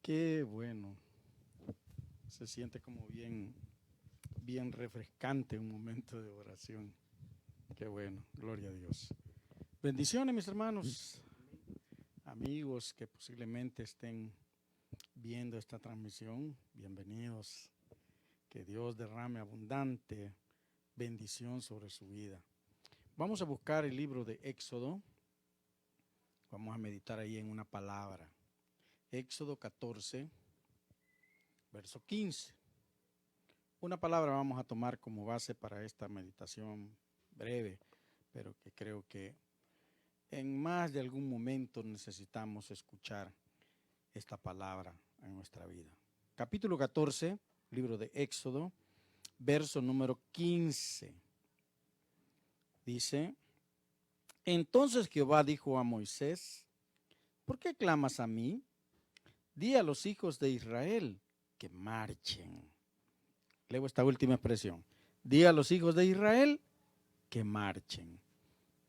Qué bueno. Se siente como bien refrescante un momento de oración. Qué bueno, gloria a Dios. Bendiciones, mis hermanos, amigos que posiblemente estén viendo esta transmisión. Bienvenidos. Que Dios derrame abundante bendición sobre su vida. Vamos a buscar el libro de Éxodo. Vamos a meditar ahí en una palabra. Éxodo 14, verso 15. Una palabra vamos a tomar como base para esta meditación breve, pero que creo que en más de algún momento necesitamos escuchar esta palabra en nuestra vida. Capítulo 14, libro de Éxodo, verso número 15. Dice: Entonces Jehová dijo a Moisés: ¿por qué clamas a mí? Di a los hijos de Israel que marchen. Leo esta última expresión. Di a los hijos de Israel que marchen.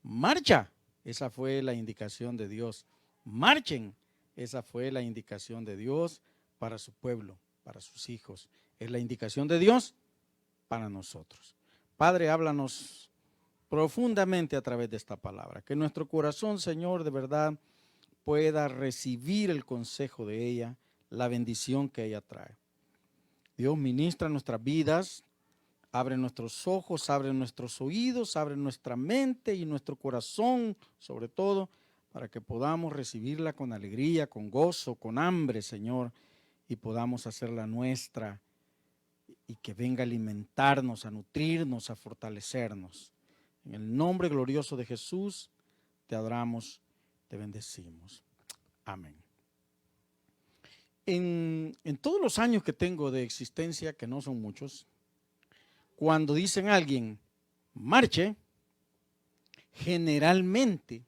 Marcha. Esa fue la indicación de Dios. Marchen. Esa fue la indicación de Dios para su pueblo, para sus hijos. Es la indicación de Dios para nosotros. Padre, háblanos profundamente a través de esta palabra. Que nuestro corazón, Señor, de verdad pueda recibir el consejo de ella, la bendición que ella trae. Dios, ministra nuestras vidas, abre nuestros ojos, abre nuestros oídos, abre nuestra mente y nuestro corazón, sobre todo, para que podamos recibirla con alegría, con gozo, con hambre, Señor, y podamos hacerla nuestra y que venga a alimentarnos, a nutrirnos, a fortalecernos. En el nombre glorioso de Jesús, te adoramos, te bendecimos. Amén. En todos los años que tengo de existencia, que no son muchos, cuando dicen a alguien, marche, generalmente,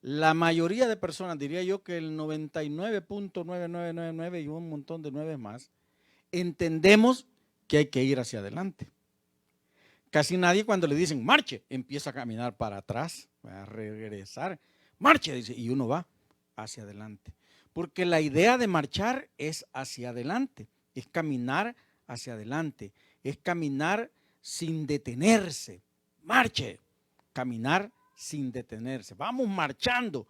la mayoría de personas, diría yo que el 99.9999 y un montón de nueve más, entendemos que hay que ir hacia adelante. Casi nadie cuando le dicen marche, empieza a caminar para atrás, a regresar. Marche, dice, y uno va hacia adelante. Porque la idea de marchar es hacia adelante, es caminar hacia adelante, es caminar sin detenerse. Marche, caminar sin detenerse. Vamos marchando.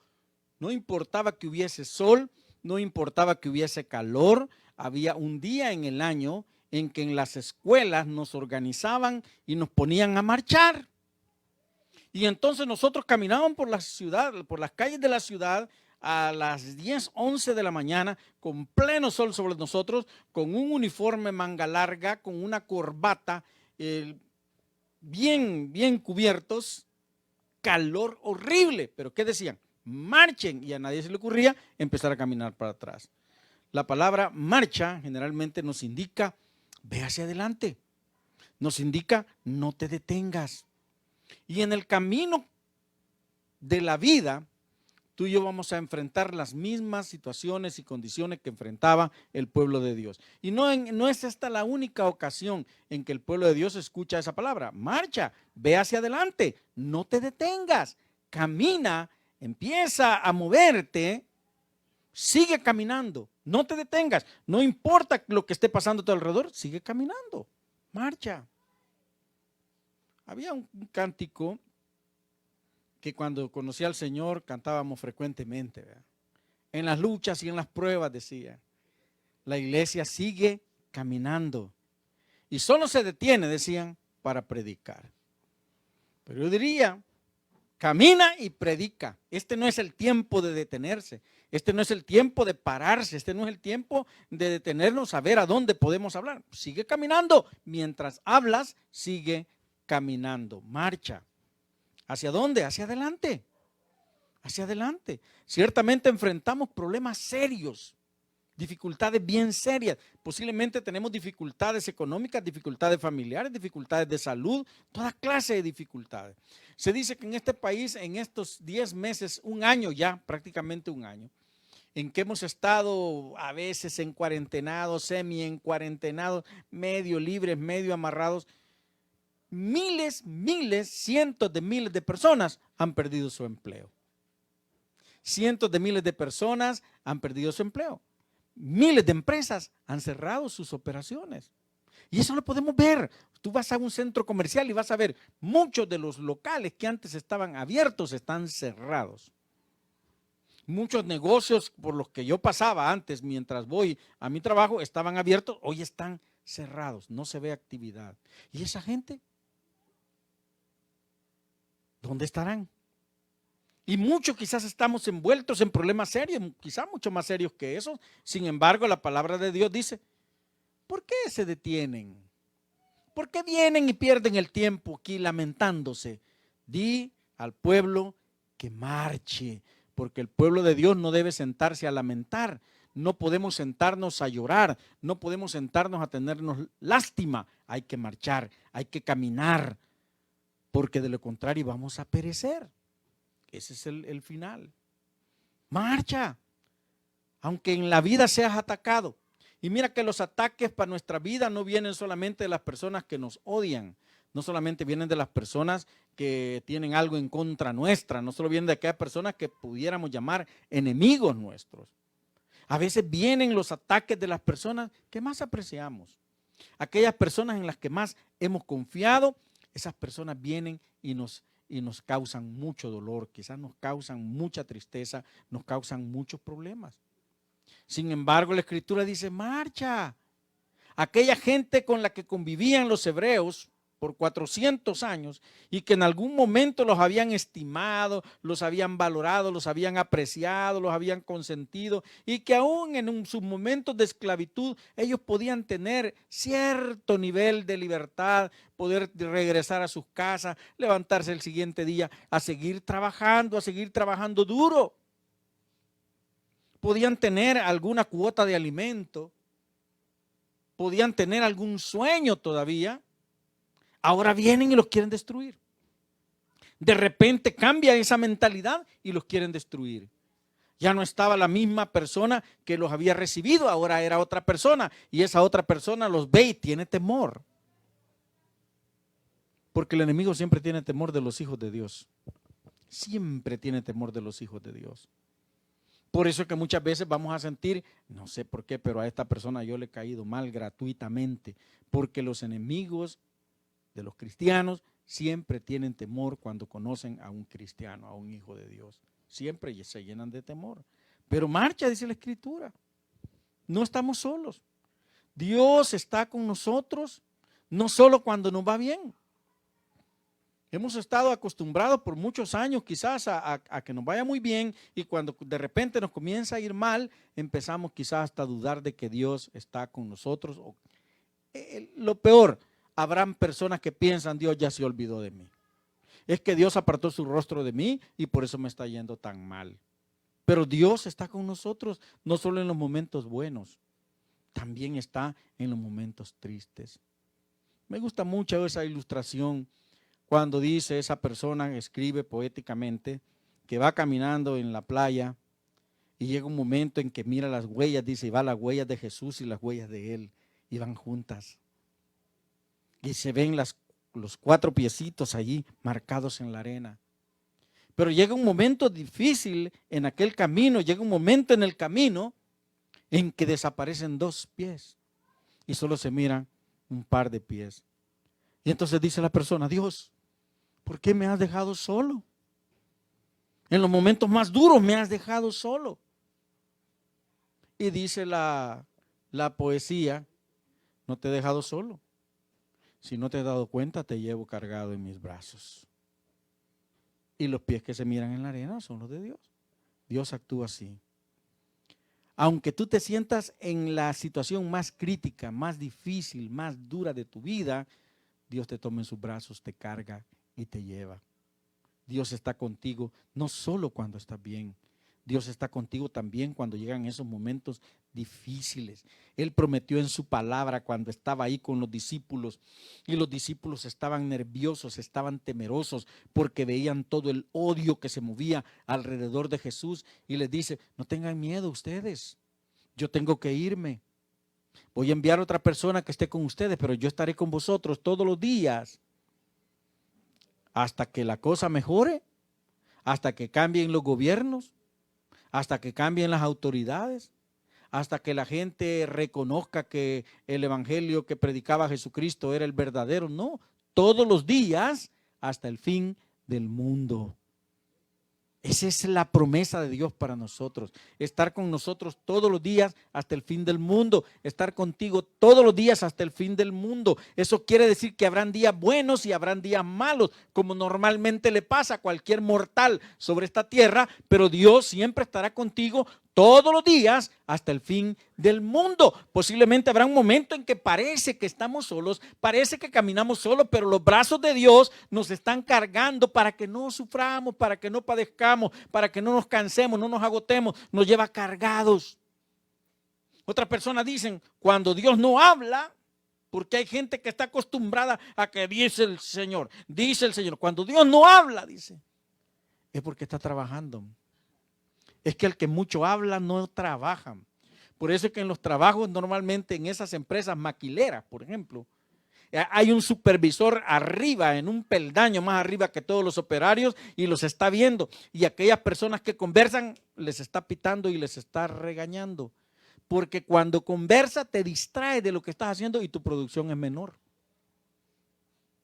No importaba que hubiese sol, no importaba que hubiese calor. Había un día en el año en que en las escuelas nos organizaban y nos ponían a marchar. Y entonces nosotros caminábamos por la ciudad, por las calles de la ciudad a las 10, 11 de la mañana, con pleno sol sobre nosotros, con un uniforme manga larga, con una corbata, bien cubiertos, calor horrible. Pero ¿qué decían? Marchen, y a nadie se le ocurría empezar a caminar para atrás. La palabra marcha generalmente nos indica, ve hacia adelante, nos indica, no te detengas. Y en el camino de la vida, tú y yo vamos a enfrentar las mismas situaciones y condiciones que enfrentaba el pueblo de Dios. Y no es esta la única ocasión en que el pueblo de Dios escucha esa palabra. Marcha, ve hacia adelante, no te detengas, camina, empieza a moverte, sigue caminando, no te detengas. No importa lo que esté pasando a tu alrededor, sigue caminando, marcha. Había un cántico que cuando conocí al Señor cantábamos frecuentemente, ¿verdad? En las luchas y en las pruebas, decía, la iglesia sigue caminando y solo se detiene, decían, para predicar. Pero yo diría, camina y predica. Este no es el tiempo de detenerse, este no es el tiempo de pararse, este no es el tiempo de detenernos a ver a dónde podemos hablar. Sigue caminando, mientras hablas, sigue caminando, marcha. ¿Hacia dónde? Hacia adelante. Hacia adelante. Ciertamente enfrentamos problemas serios, dificultades bien serias. Posiblemente tenemos dificultades económicas, dificultades familiares, dificultades de salud, toda clase de dificultades. Se dice que en este país, en estos 10 meses, un año ya, prácticamente un año, en que hemos estado a veces en cuarentenados, semi en cuarentenados, medio libres, medio amarrados, miles, cientos de miles de personas han perdido su empleo. Cientos de miles de personas han perdido su empleo. miles de empresas han cerrado sus operaciones. Y eso lo podemos ver. Tú vas a un centro comercial y vas a ver muchos de los locales que antes estaban abiertos están cerrados. Muchos negocios por los que yo pasaba antes mientras voy a mi trabajo estaban abiertos, hoy están cerrados, no se ve actividad. ¿Y esa gente? ¿Dónde estarán? Y muchos quizás estamos envueltos en problemas serios, quizás mucho más serios que esos. Sin embargo, la palabra de Dios dice, ¿por qué se detienen? ¿Por qué vienen y pierden el tiempo aquí lamentándose? Di al pueblo que marche, porque el pueblo de Dios no debe sentarse a lamentar. No podemos sentarnos a llorar, no podemos sentarnos a tenernos lástima. Hay que marchar, hay que caminar, porque de lo contrario vamos a perecer. Ese es el final. Marcha, aunque en la vida seas atacado. Y mira que los ataques para nuestra vida no vienen solamente de las personas que nos odian, no solamente vienen de las personas que tienen algo en contra nuestra, no solo vienen de aquellas personas que pudiéramos llamar enemigos nuestros. A veces vienen los ataques de las personas que más apreciamos. Aquellas personas en las que más hemos confiado, esas personas vienen y nos causan mucho dolor, quizás nos causan mucha tristeza, nos causan muchos problemas. Sin embargo, la Escritura dice, marcha. Aquella gente con la que convivían los hebreos por 400 años y que en algún momento los habían estimado, los habían valorado, los habían apreciado, los habían consentido y que aún en sus momentos de esclavitud ellos podían tener cierto nivel de libertad, poder regresar a sus casas, levantarse el siguiente día a seguir trabajando duro. Podían tener alguna cuota de alimento, podían tener algún sueño todavía. Ahora vienen y los quieren destruir. De repente cambia esa mentalidad y los quieren destruir. Ya no estaba la misma persona que los había recibido, ahora era otra persona y esa otra persona los ve y tiene temor. Porque el enemigo siempre tiene temor de los hijos de Dios. Siempre tiene temor de los hijos de Dios. Por eso es que muchas veces vamos a sentir, no sé por qué, pero a esta persona yo le he caído mal gratuitamente, porque los enemigos de los cristianos siempre tienen temor cuando conocen a un cristiano, a un hijo de Dios. Siempre se llenan de temor. Pero marcha, dice la Escritura. No estamos solos. Dios está con nosotros, no solo cuando nos va bien. Hemos estado acostumbrados por muchos años quizás a que nos vaya muy bien y cuando de repente nos comienza a ir mal, empezamos quizás hasta a dudar de que Dios está con nosotros. Lo peor, habrán personas que piensan, Dios ya se olvidó de mí. Es que Dios apartó su rostro de mí y por eso me está yendo tan mal. Pero Dios está con nosotros, no solo en los momentos buenos, también está en los momentos tristes. Me gusta mucho esa ilustración cuando dice esa persona, escribe poéticamente, que va caminando en la playa y llega un momento en que mira las huellas, dice, y va las huellas de Jesús y las huellas de él, y van juntas. Y se ven los 4 piecitos allí marcados en la arena. Pero llega un momento difícil en aquel camino, llega un momento en el camino en que desaparecen 2 pies y solo se miran un par de pies. Y entonces dice la persona, Dios, ¿por qué me has dejado solo? En los momentos más duros me has dejado solo. Y dice la poesía, no te he dejado solo. Si no te has dado cuenta, te llevo cargado en mis brazos. Y los pies que se miran en la arena son los de Dios. Dios actúa así. Aunque tú te sientas en la situación más crítica, más difícil, más dura de tu vida, Dios te toma en sus brazos, te carga y te lleva. Dios está contigo no solo cuando estás bien, Dios está contigo también cuando llegan esos momentos difíciles. Él prometió en su palabra cuando estaba ahí con los discípulos y los discípulos estaban nerviosos, estaban temerosos porque veían todo el odio que se movía alrededor de Jesús y les dice, no tengan miedo ustedes, yo tengo que irme. Voy a enviar a otra persona que esté con ustedes, pero yo estaré con vosotros todos los días hasta que la cosa mejore, hasta que cambien los gobiernos, hasta que cambien las autoridades, hasta que la gente reconozca que el evangelio que predicaba Jesucristo era el verdadero. No, todos los días hasta el fin del mundo. Esa es la promesa de Dios para nosotros, estar con nosotros todos los días hasta el fin del mundo, estar contigo todos los días hasta el fin del mundo. Eso quiere decir que habrán días buenos y habrán días malos, como normalmente le pasa a cualquier mortal sobre esta tierra, pero Dios siempre estará contigo todos los días hasta el fin del mundo. Posiblemente habrá un momento en que parece que estamos solos, parece que caminamos solos, pero los brazos de Dios nos están cargando para que no suframos, para que no padezcamos, para que no nos cansemos, no nos agotemos, nos lleva cargados. Otras personas dicen, cuando Dios no habla, porque hay gente que está acostumbrada a que dice el Señor. Cuando Dios no habla, dice, es porque está trabajando. Es que el que mucho habla no trabaja. Por eso es que en los trabajos normalmente en esas empresas maquileras, por ejemplo, hay un supervisor arriba, en un peldaño más arriba que todos los operarios y los está viendo. Y aquellas personas que conversan les está pitando y les está regañando. Porque cuando conversa te distrae de lo que estás haciendo y tu producción es menor.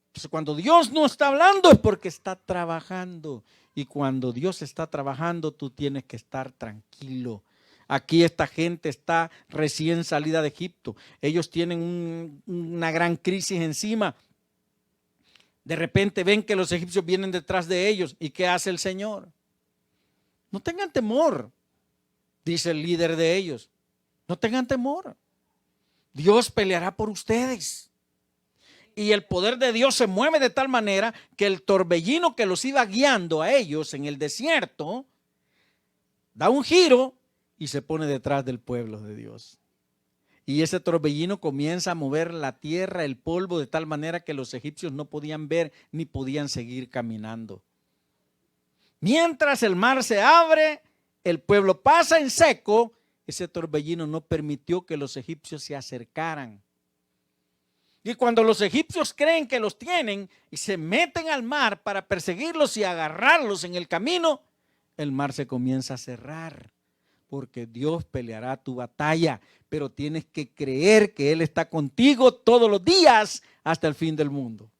Entonces, cuando Dios no está hablando es porque está trabajando. Y cuando Dios está trabajando, tú tienes que estar tranquilo. Aquí esta gente está recién salida de Egipto. Ellos tienen una gran crisis encima. De repente ven que los egipcios vienen detrás de ellos. ¿Y qué hace el Señor? No tengan temor, dice el líder de ellos. No tengan temor. Dios peleará por ustedes. Y el poder de Dios se mueve de tal manera que el torbellino que los iba guiando a ellos en el desierto da un giro y se pone detrás del pueblo de Dios. Y ese torbellino comienza a mover la tierra, el polvo, de tal manera que los egipcios no podían ver ni podían seguir caminando. Mientras el mar se abre, el pueblo pasa en seco, ese torbellino no permitió que los egipcios se acercaran. Y cuando los egipcios creen que los tienen y se meten al mar para perseguirlos y agarrarlos en el camino, el mar se comienza a cerrar, porque Dios peleará tu batalla, pero tienes que creer que Él está contigo todos los días hasta el fin del mundo.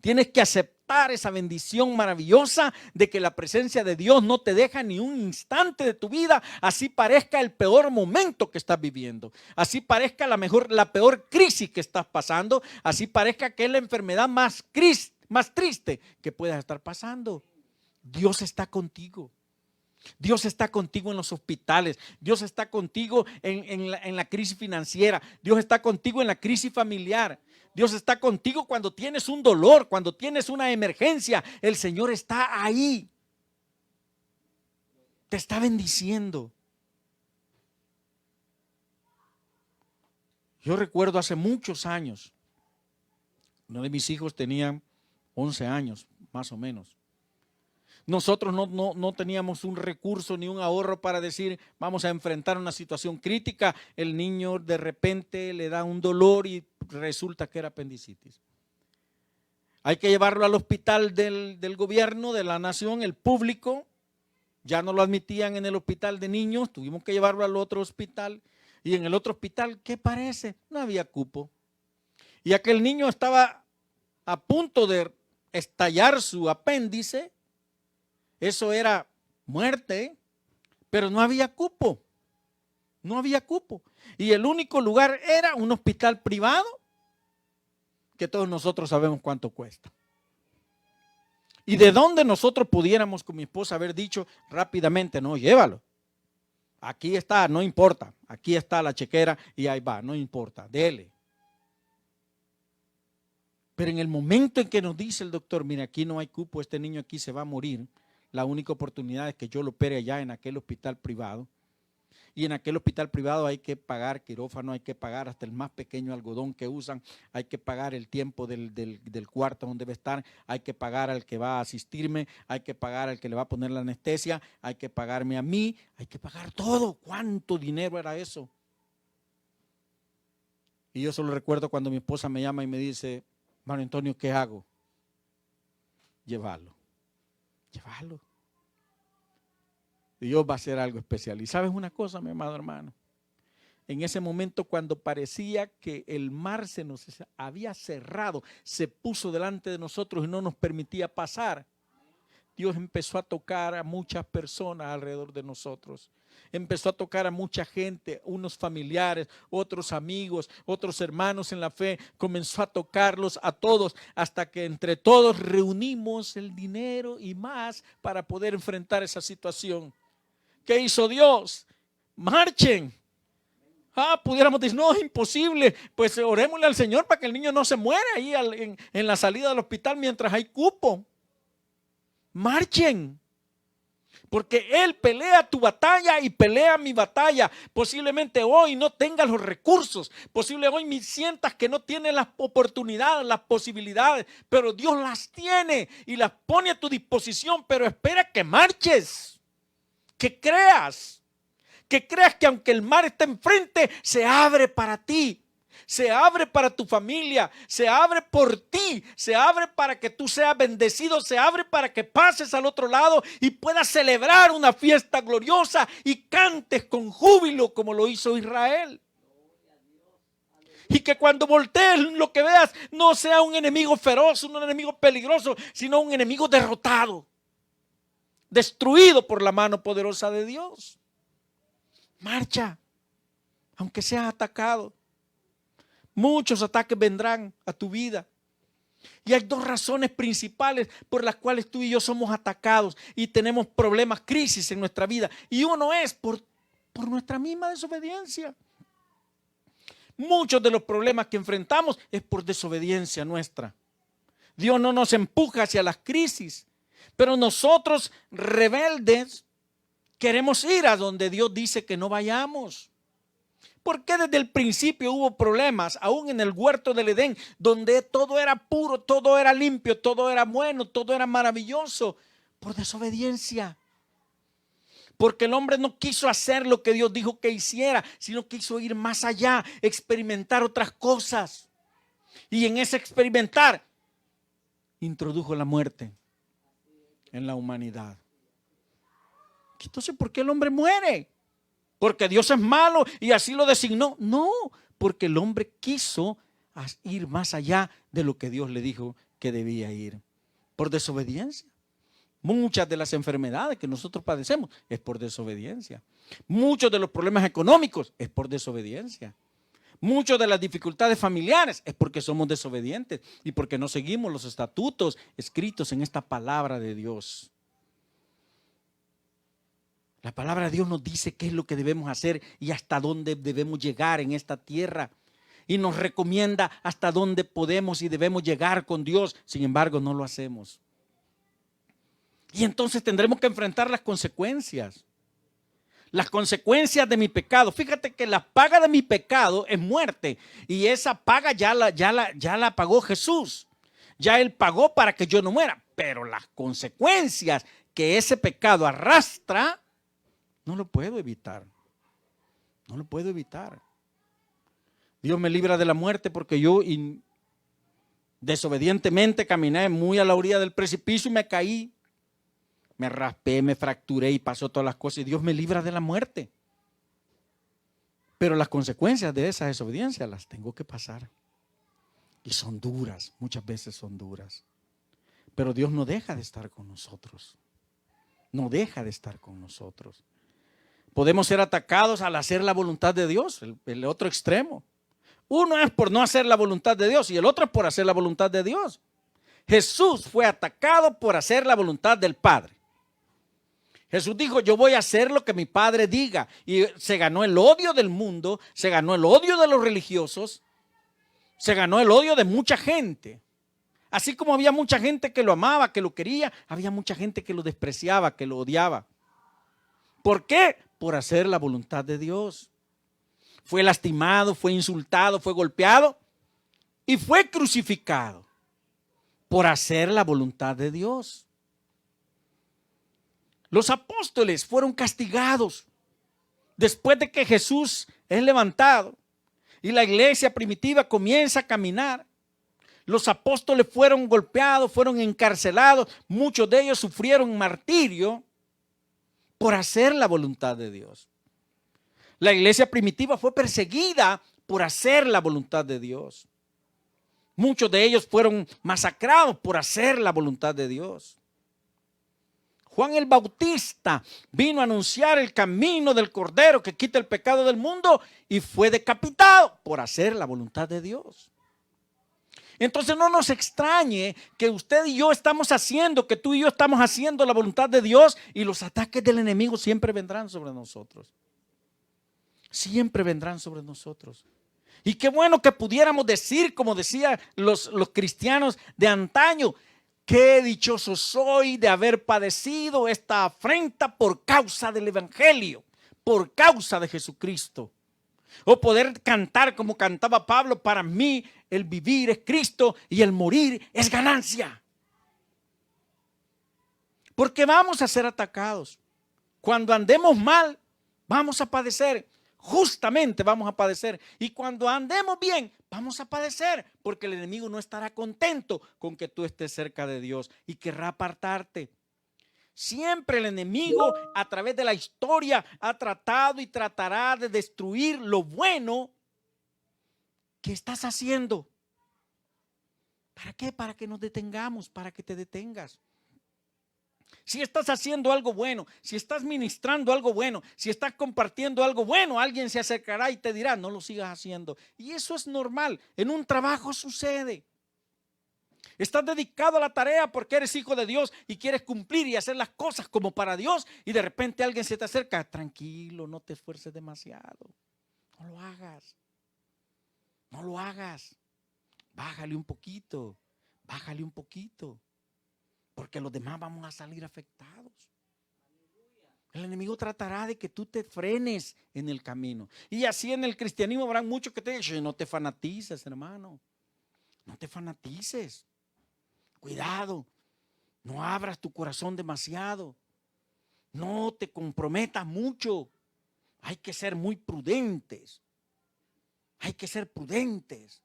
Tienes que aceptar esa bendición maravillosa de que la presencia de Dios no te deja ni un instante de tu vida, así parezca el peor momento que estás viviendo, así parezca la peor crisis que estás pasando, así parezca que es la enfermedad más triste que puedas estar pasando. Dios está contigo. Dios está contigo en los hospitales, Dios está contigo en la crisis financiera, Dios está contigo en la crisis familiar, Dios está contigo cuando tienes un dolor, cuando tienes una emergencia, el Señor está ahí, te está bendiciendo. Yo recuerdo hace muchos años, uno de mis hijos tenía 11 años, más o menos. Nosotros no teníamos un recurso ni un ahorro para decir vamos a enfrentar una situación crítica. El niño de repente le da un dolor y resulta que era apendicitis. Hay que llevarlo al hospital del gobierno, de la nación, el público. Ya no lo admitían en el hospital de niños, tuvimos que llevarlo al otro hospital. Y en el otro hospital, ¿qué parece? No había cupo. Y aquel niño estaba a punto de estallar su apéndice. Eso era muerte, pero no había cupo. No había cupo. Y el único lugar era un hospital privado, que todos nosotros sabemos cuánto cuesta. Y de dónde nosotros pudiéramos con mi esposa haber dicho rápidamente, no, llévalo. Aquí está, no importa. Aquí está la chequera y ahí va, no importa, dele. Pero en el momento en que nos dice el doctor, mire, aquí no hay cupo, este niño aquí se va a morir. La única oportunidad es que yo lo opere allá en aquel hospital privado. Y en aquel hospital privado hay que pagar quirófano, hay que pagar hasta el más pequeño algodón que usan, hay que pagar el tiempo del cuarto donde debe estar, hay que pagar al que va a asistirme, hay que pagar al que le va a poner la anestesia, hay que pagarme a mí, hay que pagar todo. ¿Cuánto dinero era eso? Y yo solo recuerdo cuando mi esposa me llama y me dice, Mario Antonio, ¿qué hago? Llévalo. Dios va a hacer algo especial. Y sabes una cosa, mi amado hermano, En ese momento, cuando parecía que el mar se nos había cerrado, se puso delante de nosotros y no nos permitía pasar, Dios empezó a tocar a muchas personas alrededor de nosotros. Empezó a tocar a mucha gente, unos familiares, otros amigos, otros hermanos en la fe. Comenzó a tocarlos a todos hasta que entre todos reunimos el dinero y más para poder enfrentar esa situación. ¿Qué hizo Dios? Marchen. Pudiéramos decir, no, es imposible. Pues orémosle al Señor para que el niño no se muera ahí en la salida del hospital mientras hay cupo. Marchen. Porque Él pelea tu batalla y pelea mi batalla. Posiblemente hoy no tengas los recursos. Posiblemente hoy me sientas que no tienes las oportunidades, las posibilidades. Pero Dios las tiene y las pone a tu disposición. Pero espera que marches. Que creas que aunque el mar esté enfrente, se abre para ti. Se abre para tu familia, se abre por ti, se abre para que tú seas bendecido, se abre para que pases al otro lado y puedas celebrar una fiesta gloriosa y cantes con júbilo como lo hizo Israel. Y que cuando voltees lo que veas no sea un enemigo feroz, un enemigo peligroso, sino un enemigo derrotado, destruido por la mano poderosa de Dios. Marcha, aunque seas atacado. Muchos ataques vendrán a tu vida. Y hay dos razones principales por las cuales tú y yo somos atacados y tenemos problemas, crisis en nuestra vida. Y uno es por nuestra misma desobediencia. Muchos de los problemas que enfrentamos es por desobediencia nuestra. Dios no nos empuja hacia las crisis, pero nosotros rebeldes queremos ir a donde Dios dice que no vayamos. ¿Por qué desde el principio hubo problemas, aún en el huerto del Edén, donde todo era puro, todo era limpio, todo era bueno, todo era maravilloso? Por desobediencia. Porque el hombre no quiso hacer lo que Dios dijo que hiciera, sino quiso ir más allá, experimentar otras cosas. Y en ese experimentar, introdujo la muerte en la humanidad. Entonces, ¿por qué el hombre muere? ¿Porque Dios es malo y así lo designó? No, porque el hombre quiso ir más allá de lo que Dios le dijo que debía ir. Por desobediencia. Muchas de las enfermedades que nosotros padecemos es por desobediencia. Muchos de los problemas económicos es por desobediencia. Muchas de las dificultades familiares es porque somos desobedientes y porque no seguimos los estatutos escritos en esta palabra de Dios. La palabra de Dios nos dice qué es lo que debemos hacer y hasta dónde debemos llegar en esta tierra. Y nos recomienda hasta dónde podemos y debemos llegar con Dios. Sin embargo, no lo hacemos. Y entonces tendremos que enfrentar las consecuencias. Las consecuencias de mi pecado. Fíjate que la paga de mi pecado es muerte. Y esa paga ya la pagó Jesús. Ya Él pagó para que yo no muera. Pero las consecuencias que ese pecado arrastra, no lo puedo evitar. No lo puedo evitar. Dios me libra de la muerte porque yo desobedientemente caminé muy a la orilla del precipicio y me caí. Me raspé, me fracturé y pasó todas las cosas y Dios me libra de la muerte. Pero las consecuencias de esa desobediencia las tengo que pasar. Y son duras, muchas veces son duras. Pero Dios no deja de estar con nosotros. No deja de estar con nosotros. Podemos ser atacados al hacer la voluntad de Dios, el otro extremo. Uno es por no hacer la voluntad de Dios y el otro es por hacer la voluntad de Dios. Jesús fue atacado por hacer la voluntad del Padre. Jesús dijo, yo voy a hacer lo que mi Padre diga. Y se ganó el odio del mundo, se ganó el odio de los religiosos, se ganó el odio de mucha gente. Así como había mucha gente que lo amaba, que lo quería, había mucha gente que lo despreciaba, que lo odiaba. ¿Por qué? Por hacer la voluntad de Dios. Fue lastimado, fue insultado, fue golpeado y fue crucificado por hacer la voluntad de Dios. Los apóstoles fueron castigados después de que Jesús es levantado y la iglesia primitiva comienza a caminar. Los apóstoles fueron golpeados, fueron encarcelados, muchos de ellos sufrieron martirio por hacer la voluntad de Dios. La iglesia primitiva fue perseguida por hacer la voluntad de Dios. Muchos de ellos fueron masacrados por hacer la voluntad de Dios. Juan el Bautista vino a anunciar el camino del Cordero que quita el pecado del mundo y fue decapitado por hacer la voluntad de Dios. Entonces no nos extrañe que usted y yo estamos haciendo, que tú y yo estamos haciendo la voluntad de Dios y los ataques del enemigo siempre vendrán sobre nosotros. Siempre vendrán sobre nosotros. Y qué bueno que pudiéramos decir, como decían los cristianos de antaño, qué dichoso soy de haber padecido esta afrenta por causa del evangelio, por causa de Jesucristo. O poder cantar como cantaba Pablo, para mí el vivir es Cristo y el morir es ganancia. Porque vamos a ser atacados. Cuando andemos mal, vamos a padecer. Justamente vamos a padecer. Y cuando andemos bien, vamos a padecer. Porque el enemigo no estará contento con que tú estés cerca de Dios y querrá apartarte. Siempre el enemigo a través de la historia ha tratado y tratará de destruir lo bueno que estás haciendo. ¿Para qué? Para que nos detengamos, para que te detengas. Si estás haciendo algo bueno, si estás ministrando algo bueno, si estás compartiendo algo bueno, alguien se acercará y te dirá, no lo sigas haciendo. Y eso es normal, en un trabajo sucede. Estás dedicado a la tarea porque eres hijo de Dios y quieres cumplir y hacer las cosas como para Dios y de repente alguien se te acerca, tranquilo, no te esfuerces demasiado, no lo hagas, no lo hagas, bájale un poquito, porque los demás vamos a salir afectados. El enemigo tratará de que tú te frenes en el camino. Y así en el cristianismo habrá muchos que te dicen, no te fanatices, hermano, no te fanatices. Cuidado, no abras tu corazón demasiado. No te comprometas mucho. Hay que ser muy prudentes. Hay que ser prudentes.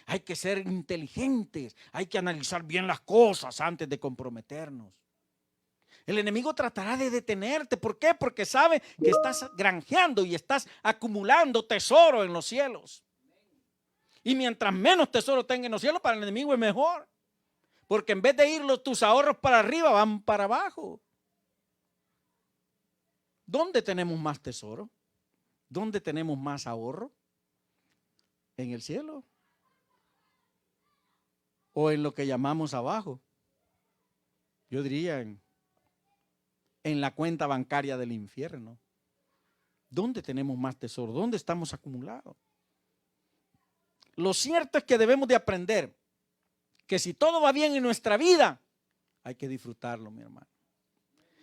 Hay que ser inteligentes. Hay que analizar bien las cosas antes de comprometernos. El enemigo tratará de detenerte. ¿Por qué? Porque sabe que estás granjeando y estás acumulando tesoro en los cielos. Y mientras menos tesoro tenga en los cielos, para el enemigo es mejor. Porque en vez de ir tus ahorros para arriba, van para abajo. ¿Dónde tenemos más tesoro? ¿Dónde tenemos más ahorro? ¿En el cielo? ¿O en lo que llamamos abajo? Yo diría en la cuenta bancaria del infierno. ¿Dónde tenemos más tesoro? ¿Dónde estamos acumulados? Lo cierto es que debemos de aprender que si todo va bien en nuestra vida, hay que disfrutarlo, mi hermano.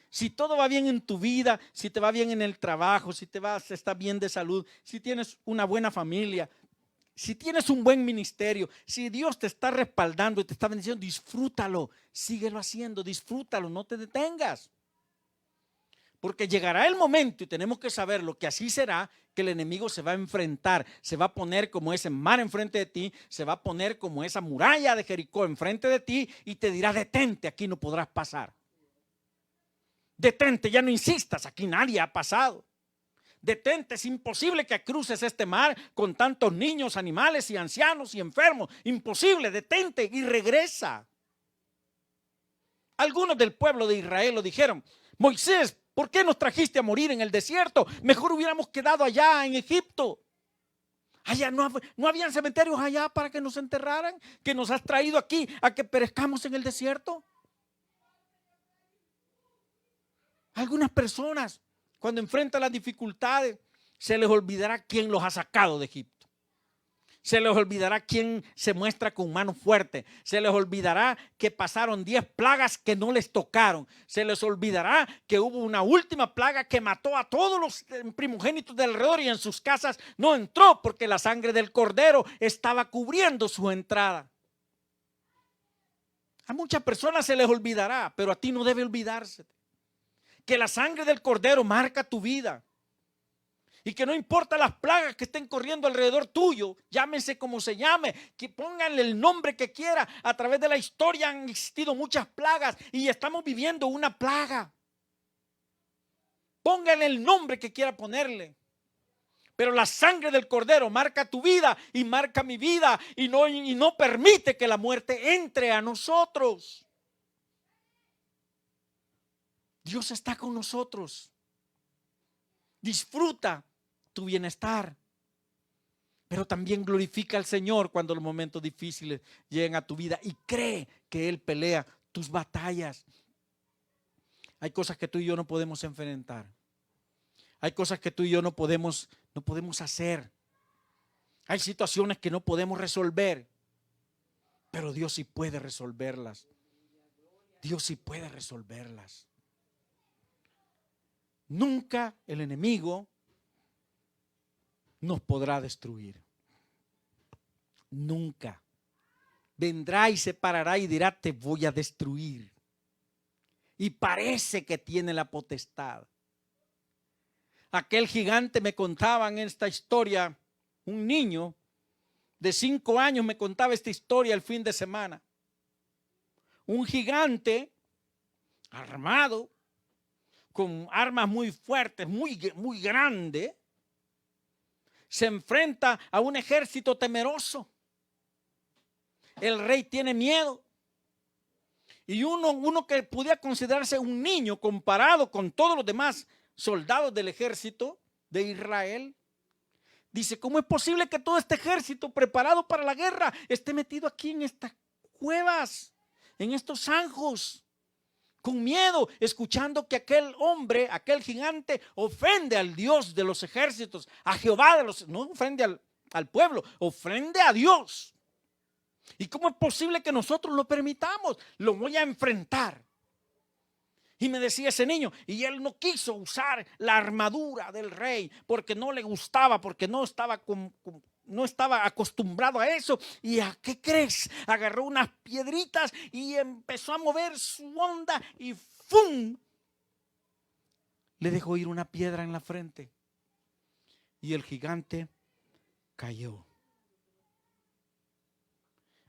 Si todo va bien en tu vida, si te va bien en el trabajo, si estás bien de salud, si tienes una buena familia, si tienes un buen ministerio, si Dios te está respaldando y te está bendiciendo, disfrútalo, síguelo haciendo, disfrútalo, no te detengas. Porque llegará el momento, y tenemos que saberlo, que así será, que el enemigo se va a enfrentar, se va a poner como ese mar enfrente de ti, se va a poner como esa muralla de Jericó enfrente de ti y te dirá, detente, aquí no podrás pasar. Detente, ya no insistas, aquí nadie ha pasado. Detente, es imposible que cruces este mar con tantos niños, animales y ancianos y enfermos. Imposible, detente y regresa. Algunos del pueblo de Israel lo dijeron, Moisés, ¿por qué nos trajiste a morir en el desierto? Mejor hubiéramos quedado allá en Egipto. Allá no habían cementerios allá para que nos enterraran, que nos has traído aquí a que perezcamos en el desierto. Algunas personas, cuando enfrentan las dificultades, se les olvidará quién los ha sacado de Egipto. Se les olvidará quién se muestra con mano fuerte. Se les olvidará que pasaron 10 plagas que no les tocaron. Se les olvidará que hubo una última plaga que mató a todos los primogénitos de alrededor y en sus casas no entró porque la sangre del cordero estaba cubriendo su entrada. A muchas personas se les olvidará, pero a ti no debe olvidarse. Que la sangre del cordero marca tu vida. Y que no importa las plagas que estén corriendo alrededor tuyo, llámense como se llame, que pónganle el nombre que quiera. A través de la historia han existido muchas plagas y estamos viviendo una plaga. Pónganle el nombre que quiera ponerle. Pero la sangre del Cordero marca tu vida y marca mi vida y no permite que la muerte entre a nosotros. Dios está con nosotros. Disfruta tu bienestar. Pero también glorifica al Señor cuando los momentos difíciles lleguen a tu vida y cree que Él pelea tus batallas. Hay cosas que tú y yo no podemos enfrentar. Hay cosas que tú y yo no podemos hacer. Hay situaciones que no podemos resolver. Pero Dios sí puede resolverlas. Dios sí puede resolverlas. Nunca el enemigo nos podrá destruir. Nunca. Vendrá y se parará y dirá: te voy a destruir. Y parece que tiene la potestad. Aquel gigante, me contaban en esta historia, un niño de 5 años me contaba esta historia el fin de semana. Un gigante armado con armas muy fuertes, muy grande, se enfrenta a un ejército temeroso. El rey tiene miedo. Y uno que pudiera considerarse un niño comparado con todos los demás soldados del ejército de Israel, dice: ¿cómo es posible que todo este ejército preparado para la guerra esté metido aquí en estas cuevas, en estos zanjos, con miedo, escuchando que aquel hombre, aquel gigante, ofende al Dios de los ejércitos, a Jehová de los, no ofende al pueblo, ofende a Dios? ¿Y cómo es posible que nosotros lo permitamos? Lo voy a enfrentar. Y me decía ese niño, y él no quiso usar la armadura del rey porque no le gustaba, porque no estaba acostumbrado a eso. ¿Y a qué crees? Agarró unas piedritas y empezó a mover su onda y ¡fum! Le dejó ir una piedra en la frente y el gigante cayó.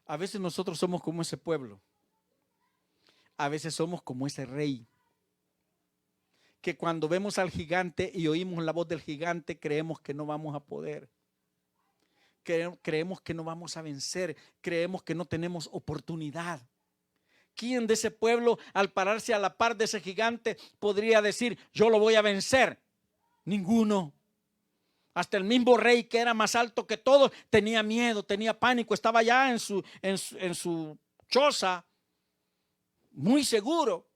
A veces nosotros somos como ese pueblo. A veces somos como ese rey, que cuando vemos al gigante y oímos la voz del gigante, creemos que no vamos a poder. Creemos que no vamos a vencer. Creemos que no tenemos oportunidad. ¿Quién de ese pueblo, al pararse a la par de ese gigante, podría decir: yo lo voy a vencer? Ninguno. Hasta el mismo rey, que era más alto que todos, tenía miedo, tenía pánico. Estaba ya en su choza, muy seguro,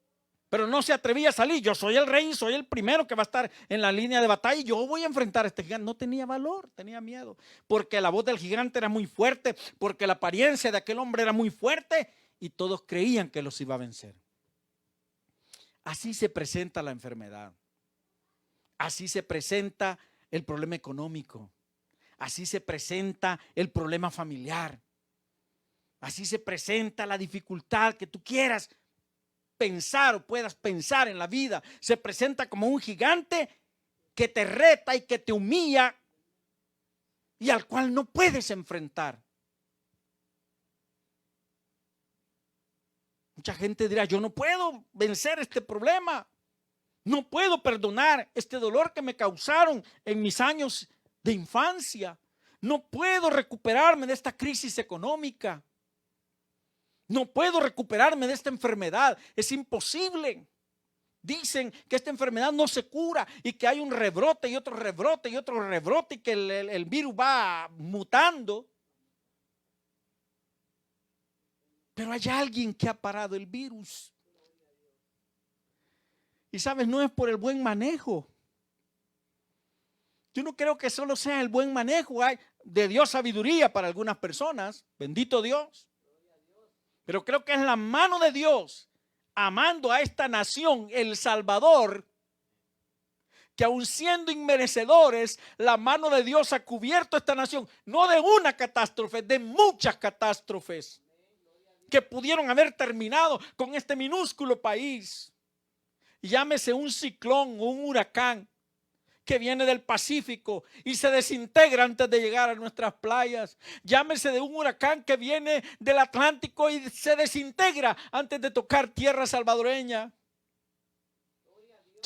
pero no se atrevía a salir. Yo soy el rey, soy el primero que va a estar en la línea de batalla y yo voy a enfrentar a este gigante. No tenía valor, tenía miedo, porque la voz del gigante era muy fuerte, porque la apariencia de aquel hombre era muy fuerte y todos creían que los iba a vencer. Así se presenta la enfermedad. Así se presenta el problema económico. Así se presenta el problema familiar. Así se presenta la dificultad que tú quieras pensar o puedas pensar en la vida. Se presenta como un gigante que te reta y que te humilla y al cual no puedes enfrentar. Mucha gente dirá: yo no puedo vencer este problema, no puedo perdonar este dolor que me causaron en mis años de infancia, no puedo recuperarme de esta crisis económica. No puedo recuperarme de esta enfermedad, es imposible. Dicen que esta enfermedad no se cura y que hay un rebrote y otro rebrote y otro rebrote y que el virus va mutando. Pero hay alguien que ha parado el virus. Y sabes, no es por el buen manejo. Yo no creo que solo sea el buen manejo. Hay de Dios sabiduría para algunas personas, bendito Dios. Pero creo que es la mano de Dios amando a esta nación, El Salvador, que aun siendo inmerecedores, la mano de Dios ha cubierto a esta nación, no de una catástrofe, de muchas catástrofes que pudieron haber terminado con este minúsculo país. Llámese un ciclón o un huracán que viene del Pacífico y se desintegra antes de llegar a nuestras playas. Llámese de un huracán que viene del Atlántico y se desintegra antes de tocar tierra salvadoreña.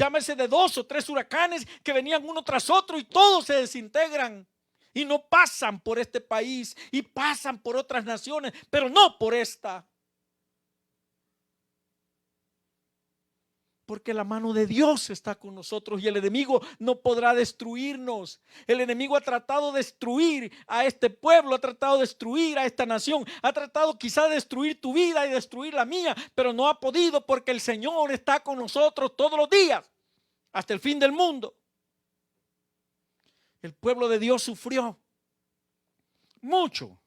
llámese de 2 o 3 huracanes que venían uno tras otro y todos se desintegran. Y no pasan por este país y pasan por otras naciones, pero no por esta. Porque la mano de Dios está con nosotros y el enemigo no podrá destruirnos. El enemigo ha tratado de destruir a este pueblo, ha tratado de destruir a esta nación, ha tratado quizá de destruir tu vida y destruir la mía, pero no ha podido porque el Señor está con nosotros todos los días, hasta el fin del mundo. El pueblo de Dios sufrió mucho.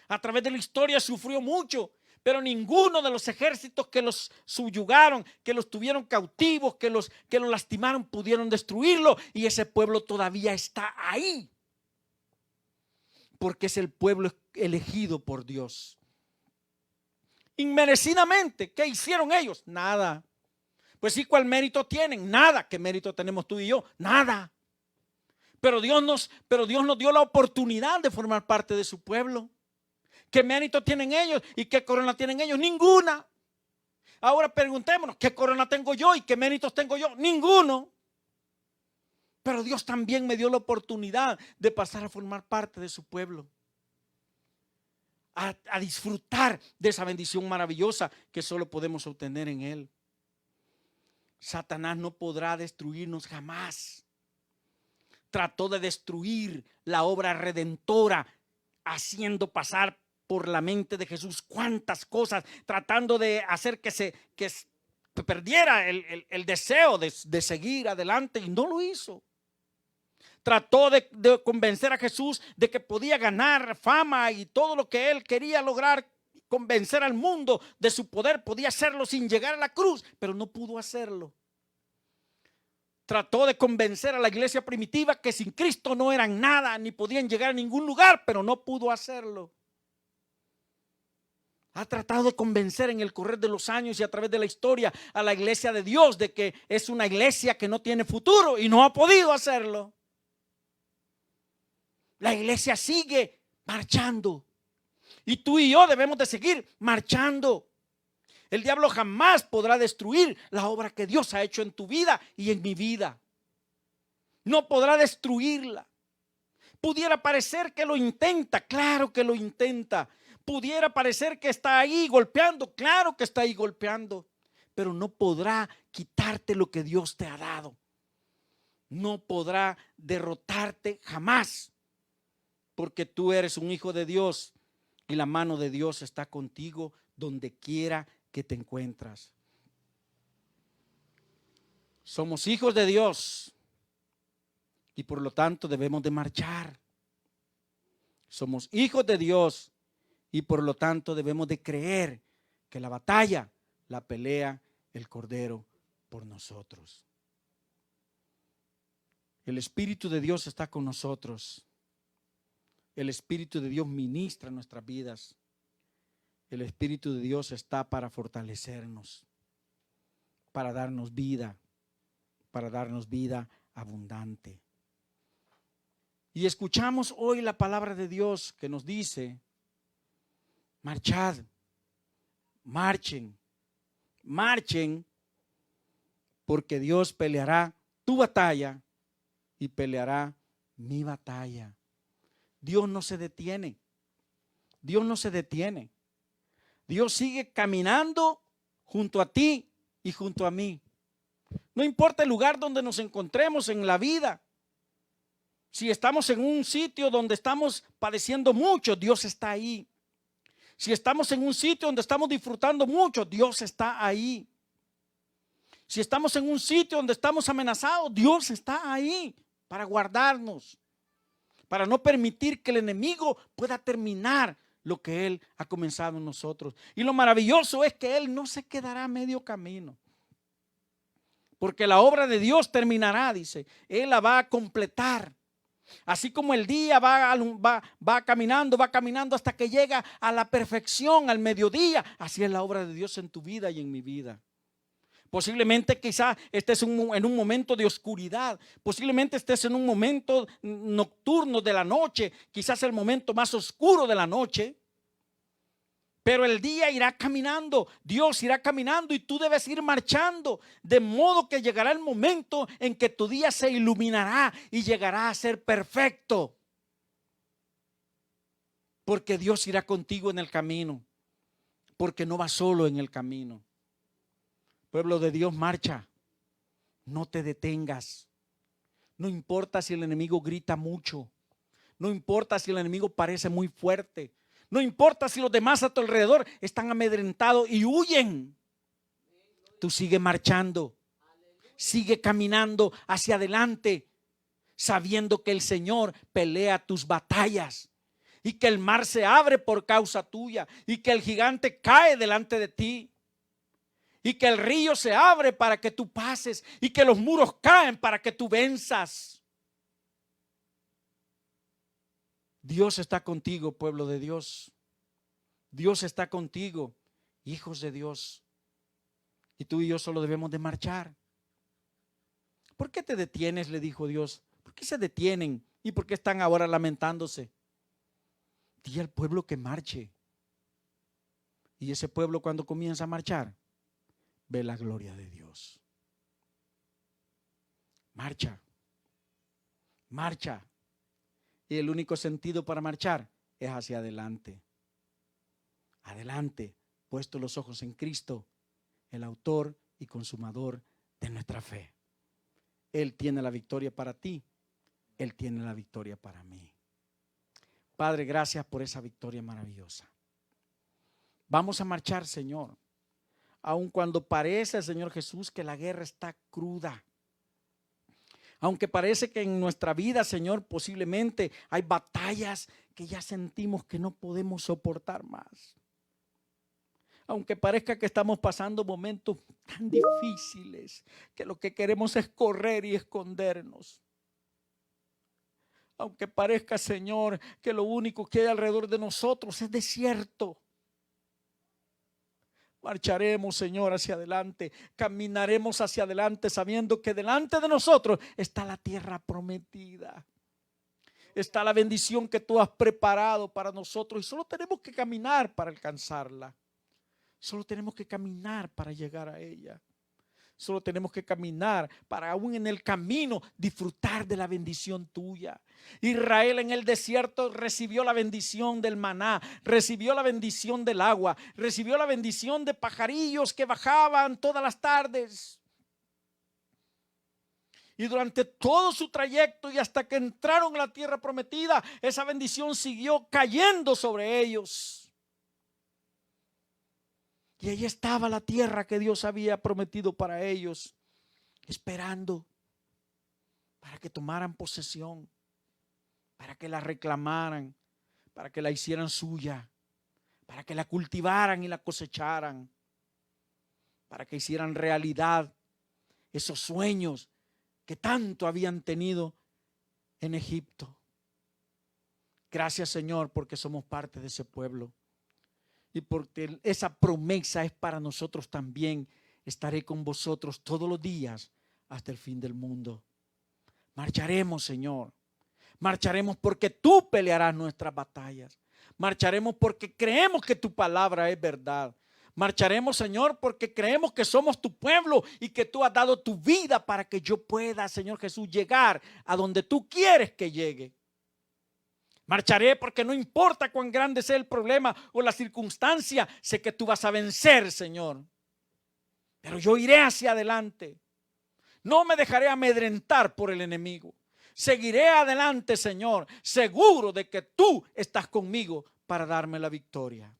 A través de la historia sufrió mucho. Pero ninguno de los ejércitos que los subyugaron, que los tuvieron cautivos, que los lastimaron, pudieron destruirlo. Y ese pueblo todavía está ahí. Porque es el pueblo elegido por Dios. Inmerecidamente, ¿qué hicieron ellos? Nada. Pues sí, ¿cuál mérito tienen? Nada. ¿Qué mérito tenemos tú y yo? Nada. Pero Dios nos dio la oportunidad de formar parte de su pueblo. ¿Qué mérito tienen ellos y qué corona tienen ellos? Ninguna. Ahora preguntémonos, ¿qué corona tengo yo y qué méritos tengo yo? Ninguno. Pero Dios también me dio la oportunidad de pasar a formar parte de su pueblo. A disfrutar de esa bendición maravillosa que solo podemos obtener en Él. Satanás no podrá destruirnos jamás. Trató de destruir la obra redentora, haciendo pasar por la mente de Jesús cuántas cosas, tratando de hacer que se perdiera el deseo de seguir adelante, y no lo hizo. Trató de convencer a Jesús de que podía ganar fama y todo lo que él quería lograr, convencer al mundo de su poder, podía hacerlo sin llegar a la cruz, pero no pudo hacerlo. Trató de convencer a la iglesia primitiva que sin Cristo no eran nada, ni podían llegar a ningún lugar, pero no pudo hacerlo. Ha tratado de convencer en el correr de los años y a través de la historia a la iglesia de Dios de que es una iglesia que no tiene futuro y no ha podido hacerlo. La iglesia sigue marchando y tú y yo debemos de seguir marchando. El diablo jamás podrá destruir la obra que Dios ha hecho en tu vida y en mi vida. No podrá destruirla. Pudiera parecer que lo intenta, claro que lo intenta. Pudiera parecer que está ahí golpeando, claro que está ahí golpeando, pero no podrá quitarte lo que Dios te ha dado. No podrá derrotarte jamás, porque tú eres un hijo de Dios y la mano de Dios está contigo donde quiera que te encuentras. Somos hijos de Dios y por lo tanto debemos de marchar. Somos hijos de Dios y por lo tanto debemos de creer que la batalla la pelea el Cordero por nosotros. El Espíritu de Dios está con nosotros. El Espíritu de Dios ministra nuestras vidas. El Espíritu de Dios está para fortalecernos, para darnos vida abundante. Y escuchamos hoy la palabra de Dios que nos dice: marchad, marchen, porque Dios peleará tu batalla y peleará mi batalla. Dios no se detiene. Dios no se detiene. Dios sigue caminando junto a ti y junto a mí. No importa el lugar donde nos encontremos en la vida. Si estamos en un sitio donde estamos padeciendo mucho, Dios está ahí. Si estamos en un sitio donde estamos disfrutando mucho, Dios está ahí. Si estamos en un sitio donde estamos amenazados, Dios está ahí para guardarnos, para no permitir que el enemigo pueda terminar lo que Él ha comenzado en nosotros. Y lo maravilloso es que Él no se quedará a medio camino, porque la obra de Dios terminará, dice. Él la va a completar. Así como el día va caminando hasta que llega a la perfección, al mediodía, así es la obra de Dios en tu vida y en mi vida. Posiblemente quizá estés en un momento de oscuridad, posiblemente estés en un momento nocturno de la noche, quizás el momento más oscuro de la noche. Pero el día irá caminando, Dios irá caminando y tú debes ir marchando, de modo que llegará el momento en que tu día se iluminará y llegará a ser perfecto. Porque Dios irá contigo en el camino, porque no vas solo en el camino. Pueblo de Dios, marcha, no te detengas. No importa si el enemigo grita mucho, no importa si el enemigo parece muy fuerte, no importa si los demás a tu alrededor están amedrentados y huyen. Tú sigue marchando, sigue caminando hacia adelante, sabiendo que el Señor pelea tus batallas y que el mar se abre por causa tuya y que el gigante cae delante de ti y que el río se abre para que tú pases y que los muros caen para que tú venzas. Dios está contigo, pueblo de Dios. Dios está contigo, hijos de Dios. Y tú y yo solo debemos de marchar. ¿Por qué te detienes?, le dijo Dios. ¿Por qué se detienen? ¿Y por qué están ahora lamentándose? Di al pueblo que marche. Y ese pueblo, cuando comienza a marchar, ve la gloria de Dios. Marcha. Marcha. Y el único sentido para marchar es hacia adelante. Adelante, puesto los ojos en Cristo, el autor y consumador de nuestra fe. Él tiene la victoria para ti. Él tiene la victoria para mí. Padre, gracias por esa victoria maravillosa. Vamos a marchar, Señor. Aun cuando parece, Señor Jesús, que la guerra está cruda. Aunque parece que en nuestra vida, Señor, posiblemente hay batallas que ya sentimos que no podemos soportar más. Aunque parezca que estamos pasando momentos tan difíciles que lo que queremos es correr y escondernos. Aunque parezca, Señor, que lo único que hay alrededor de nosotros es desierto. Marcharemos, Señor, hacia adelante. Caminaremos hacia adelante sabiendo que delante de nosotros está la tierra prometida. Está la bendición que tú has preparado para nosotros y solo tenemos que caminar para alcanzarla. Solo tenemos que caminar para llegar a ella. Solo tenemos que caminar para aún en el camino disfrutar de la bendición tuya. Israel en el desierto recibió la bendición del maná, recibió la bendición del agua, recibió la bendición de pajarillos que bajaban todas las tardes. Y durante todo su trayecto y hasta que entraron a la tierra prometida, esa bendición siguió cayendo sobre ellos. Y ahí estaba la tierra que Dios había prometido para ellos, esperando para que tomaran posesión, para que la reclamaran, para que la hicieran suya, para que la cultivaran y la cosecharan, para que hicieran realidad esos sueños que tanto habían tenido en Egipto. Gracias, Señor, porque somos parte de ese pueblo. Y porque esa promesa es para nosotros también. Estaré con vosotros todos los días hasta el fin del mundo. Marcharemos, Señor. Marcharemos porque tú pelearás nuestras batallas. Marcharemos porque creemos que tu palabra es verdad. Marcharemos, Señor, porque creemos que somos tu pueblo y que tú has dado tu vida para que yo pueda, Señor Jesús, llegar a donde tú quieres que llegue. Marcharé porque no importa cuán grande sea el problema o la circunstancia, sé que tú vas a vencer, Señor. Pero yo iré hacia adelante. No me dejaré amedrentar por el enemigo. Seguiré adelante, Señor, seguro de que tú estás conmigo para darme la victoria.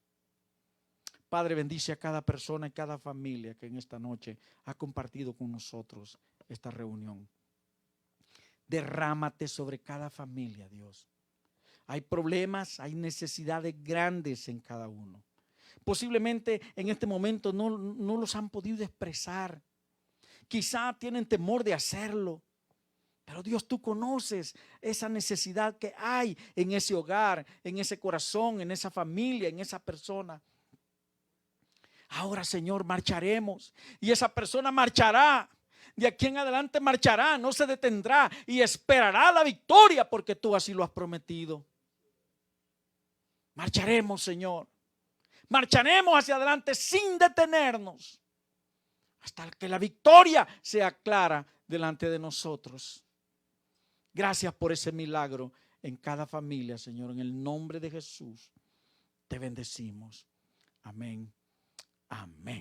Padre, bendice a cada persona y cada familia que en esta noche ha compartido con nosotros esta reunión. Derrámate sobre cada familia, Dios. Hay problemas, hay necesidades grandes en cada uno. Posiblemente en este momento no los han podido expresar. Quizá tienen temor de hacerlo. Pero Dios, tú conoces esa necesidad que hay en ese hogar, en ese corazón, en esa familia, en esa persona. Ahora, Señor, marcharemos y esa persona marchará. De aquí en adelante marchará, no se detendrá y esperará la victoria porque tú así lo has prometido. Marcharemos, Señor. Marcharemos hacia adelante sin detenernos hasta que la victoria sea clara delante de nosotros. Gracias por ese milagro en cada familia, Señor. En el nombre de Jesús te bendecimos. Amén. Amén.